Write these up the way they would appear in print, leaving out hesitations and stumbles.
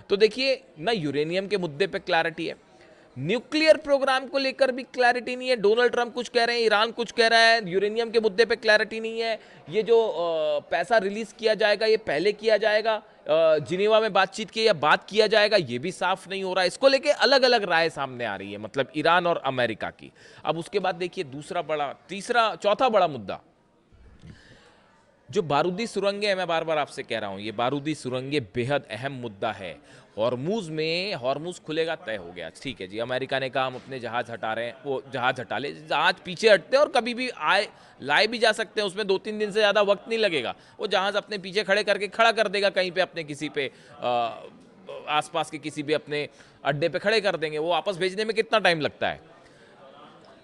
तो देखिए ना, यूरेनियम के मुद्दे पे क्लैरिटी है, न्यूक्लियर प्रोग्राम को लेकर भी क्लैरिटी नहीं है। डोनाल्ड ट्रंप कुछ कह रहे हैं, ईरान कुछ कह रहा है, यूरेनियम के मुद्दे पे क्लैरिटी नहीं है। ये जो पैसा रिलीज किया जाएगा, ये पहले किया जाएगा, जिनेवा में बातचीत की या बात किया जाएगा, ये भी साफ नहीं हो रहा है। इसको लेके अलग अलग राय सामने आ रही है, मतलब ईरान और अमेरिका की। अब उसके बाद देखिए दूसरा बड़ा, तीसरा, चौथा बड़ा मुद्दा, जो बारूदी सुरंगें हैं, मैं बार बार आपसे कह रहा हूं, ये बारूदी सुरंगें बेहद अहम मुद्दा है। हॉर्मूज में, हॉर्मूज खुलेगा तय हो गया, ठीक है जी, अमेरिका ने कहा हम अपने जहाज हटा रहे हैं, वो जहाज हटा ले, जहाज पीछे हटते हैं और कभी भी आए लाए भी जा सकते हैं, उसमें 2-3 दिन से ज़्यादा वक्त नहीं लगेगा। वो जहाज अपने पीछे खड़े करके खड़ा कर देगा कहीं पे, अपने किसी पे आसपास के किसी भी अपने अड्डे पे खड़े कर देंगे, वो वापस भेजने में कितना टाइम लगता है।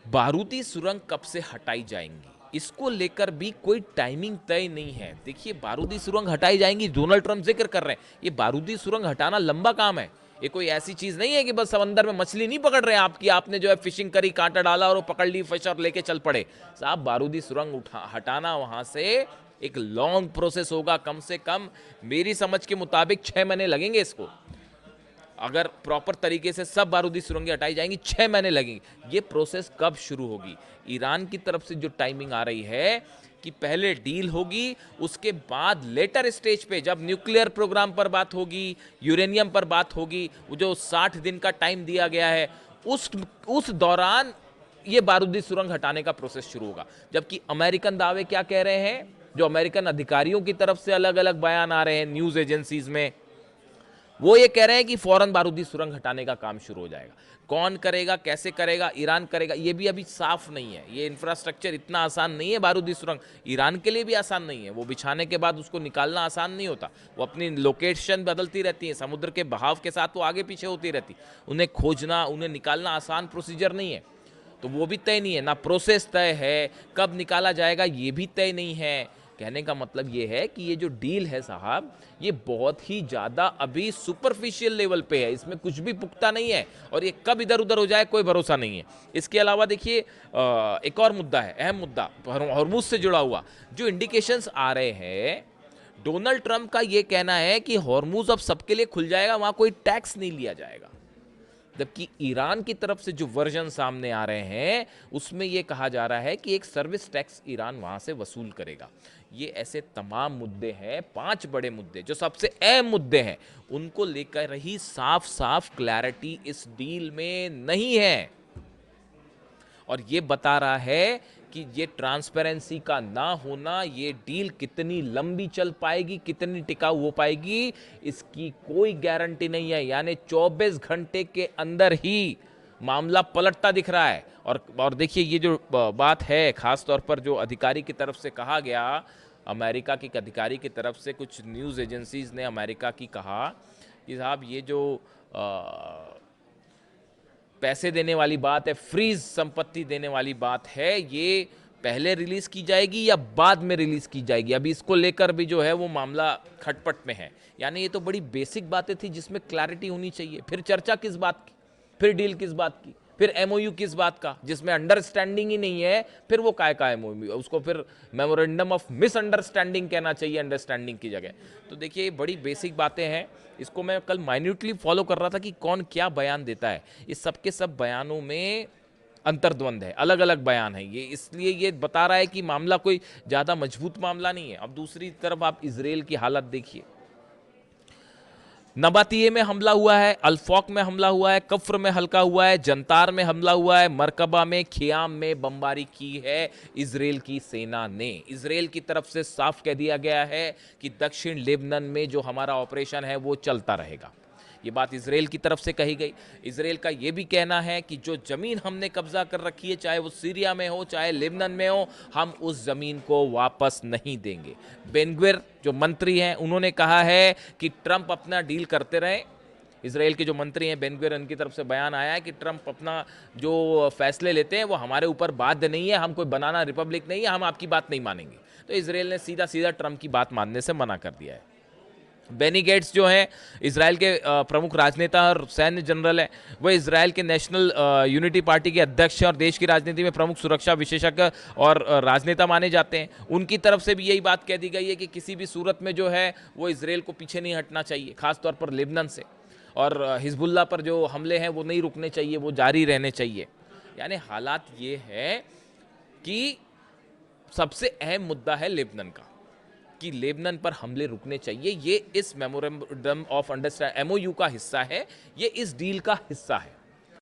बारूदी सुरंग कब से हटाई जाएंगी, इसको लेकर भी कोई टाइमिंग तय नहीं है। देखिए बारूदी सुरंग हटाई जाएंगी, डोनाल्ड ट्रंप जिक्र कर रहे हैं, ये बारूदी सुरंग हटाना लंबा काम है। ये कोई ऐसी चीज नहीं है कि बस समंदर में मछली नहीं पकड़ रहे हैं आपकी, आपने जो है फिशिंग करी, कांटा डाला और वो पकड़ ली फिश और लेके चल पड़े। साहब बारूदी सुरंग हटाना वहां से एक लॉन्ग प्रोसेस होगा, कम से कम मेरी समझ के मुताबिक 6 महीने लगेंगे इसको। अगर प्रॉपर तरीके से सब बारूदी सुरंगें हटाई जाएंगी 6 महीने लगेंगे। ये प्रोसेस कब शुरू होगी? ईरान की तरफ से जो टाइमिंग आ रही है कि पहले डील होगी, उसके बाद लेटर स्टेज पे जब न्यूक्लियर प्रोग्राम पर बात होगी, यूरेनियम पर बात होगी, वो जो 60 दिन का टाइम दिया गया है, उस दौरान ये बारूदी सुरंग हटाने का प्रोसेस शुरू होगा। जबकि अमेरिकन दावे क्या कह रहे हैं, जो अमेरिकन अधिकारियों की तरफ से अलग अलग बयान आ रहे हैं न्यूज एजेंसीज में, वो ये कह रहे हैं कि फौरन बारूदी सुरंग हटाने का काम शुरू हो जाएगा। कौन करेगा, कैसे करेगा, ईरान करेगा, ये भी अभी साफ नहीं है। ये इंफ्रास्ट्रक्चर इतना आसान नहीं है, बारूदी सुरंग ईरान के लिए भी आसान नहीं है। वो बिछाने के बाद उसको निकालना आसान नहीं होता, वो अपनी लोकेशन बदलती रहती है, समुद्र के बहाव के साथ वो आगे पीछे होती रहती, उन्हें खोजना, उन्हें निकालना आसान प्रोसीजर नहीं है। तो वो भी तय नहीं है, ना प्रोसेस तय है, कब निकाला जाएगा ये भी तय नहीं है। कहने का मतलब ये है कि ये जो डील है साहब, ये बहुत ही ज़्यादा अभी सुपरफिशियल लेवल पे है, इसमें कुछ भी पुख्ता नहीं है, और ये कब इधर उधर हो जाए कोई भरोसा नहीं है। इसके अलावा देखिए एक और मुद्दा है, अहम मुद्दा, हॉर्मुज से जुड़ा हुआ, जो इंडिकेशंस आ रहे हैं, डोनाल्ड ट्रंप का ये कहना है कि हॉर्मुज अब सबके लिए खुल जाएगा, वहाँ कोई टैक्स नहीं लिया जाएगा। जबकि ईरान की तरफ से जो वर्जन सामने आ रहे हैं उसमें यह कहा जा रहा है कि एक सर्विस टैक्स ईरान वहां से वसूल करेगा। ये ऐसे तमाम मुद्दे हैं, 5 बड़े मुद्दे जो सबसे अहम मुद्दे हैं, उनको लेकर ही साफ साफ क्लैरिटी इस डील में नहीं है। और ये बता रहा है कि ये ट्रांसपेरेंसी का ना होना, ये डील कितनी लंबी चल पाएगी, कितनी टिकाऊ हो पाएगी, इसकी कोई गारंटी नहीं है। यानी 24 घंटे के अंदर ही मामला पलटता दिख रहा है। और देखिए ये जो बात है, खास तौर पर जो अधिकारी की तरफ से कहा गया, अमेरिका के अधिकारी की तरफ से कुछ न्यूज़ एजेंसीज ने अमेरिका की कहा कि साहब ये जो पैसे देने वाली बात है, फ्रीज संपत्ति देने वाली बात है, ये पहले रिलीज की जाएगी या बाद में रिलीज की जाएगी, अभी इसको लेकर भी जो है वो मामला खटपट में है। यानी ये तो बड़ी बेसिक बातें थी जिसमें क्लैरिटी होनी चाहिए। फिर चर्चा किस बात की, फिर डील किस बात की, फिर एमओयू किस बात का, जिसमें अंडरस्टैंडिंग ही नहीं है, फिर वो काय का एमओयू, उसको फिर मेमोरेंडम ऑफ मिसअंडरस्टैंडिंग कहना चाहिए अंडरस्टैंडिंग की जगह। तो देखिए ये बड़ी बेसिक बातें हैं, इसको मैं कल माइन्यूटली फॉलो कर रहा था कि कौन क्या बयान देता है। इस सब के सब बयानों में अंतर्द्वंद है, अलग अलग बयान है, ये इसलिए ये बता रहा है कि मामला कोई ज़्यादा मजबूत मामला नहीं है। अब दूसरी तरफ आप इजराइल की हालत देखिए, नबातिये में हमला हुआ है, अल्फौक में हमला हुआ है, कफ्र में हल्का हुआ है, जंतार में हमला हुआ है, मरकबा में, खियाम में बमबारी की है इजराइल की सेना ने। इजराइल की तरफ से साफ कह दिया गया है कि दक्षिण लेबनान में जो हमारा ऑपरेशन है वो चलता रहेगा। ये बात इजराइल की तरफ से कही गई। इजराइल का ये भी कहना है कि जो ज़मीन हमने कब्जा कर रखी है, चाहे वो सीरिया में हो चाहे लेबनान में हो, हम उस ज़मीन को वापस नहीं देंगे। बेन-गुविर जो मंत्री हैं उन्होंने कहा है कि ट्रंप अपना डील करते रहें। इजराइल के जो मंत्री हैं बेन-गुविर, उनकी तरफ से बयान आया है कि ट्रंप अपना जो फैसले लेते हैं वो हमारे ऊपर बाध्य नहीं है, हम कोई बनाना रिपब्लिक नहीं है, हम आपकी बात नहीं मानेंगे। तो इजराइल ने सीधा सीधा ट्रंप की बात मानने से मना कर दिया है। बेनी गेट्स जो हैं इजराइल के प्रमुख राजनेता और सैन्य जनरल हैं, वो इजराइल के नेशनल यूनिटी पार्टी के अध्यक्ष और देश की राजनीति में प्रमुख सुरक्षा विशेषज्ञ और राजनेता माने जाते हैं। उनकी तरफ से भी यही बात कह दी गई है कि किसी भी सूरत में जो है वो इजराइल को पीछे नहीं हटना चाहिए, खासतौर पर लेबनान से। और हिजबुल्ला पर जो हमले हैं वो नहीं रुकने चाहिए, वो जारी रहने चाहिए। यानी हालात ये है कि सबसे अहम मुद्दा है लेबनान का, कि लेबनान पर हमले रुकने चाहिए। ये इस मेमोरेंडम ऑफ अंडरस्टैंडिंग MOU का हिस्सा है, ये इस डील का हिस्सा है।